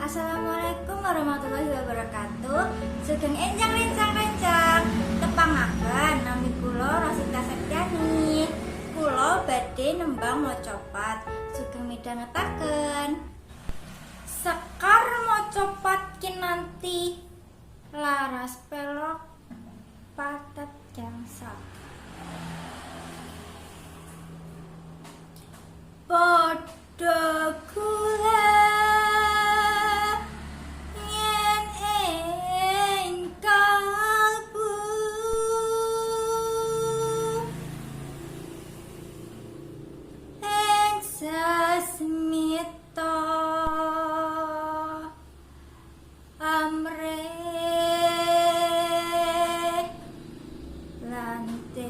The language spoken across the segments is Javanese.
Assalamualaikum warahmatullahi wabarakatuh. Sugeng enjang rencang-rencang tepangaken nami kula Rosita Septiani. Kula badhe nembang macapat. Sugeng midhangetaken. Sekar macapat kinanti laras pelok patet gangsal. Padha kula Sasmita amre lante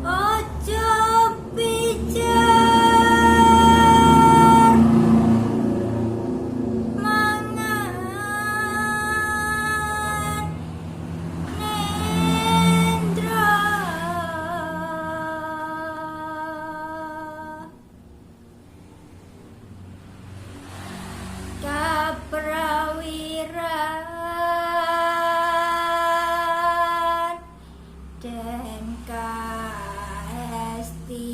ojo pijar kaprawiran dan kahesti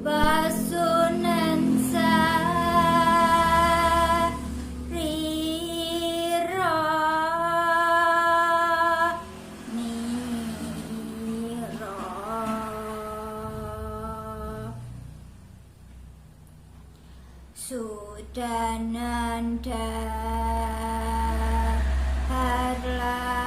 basunen sarira nira Sudananda harla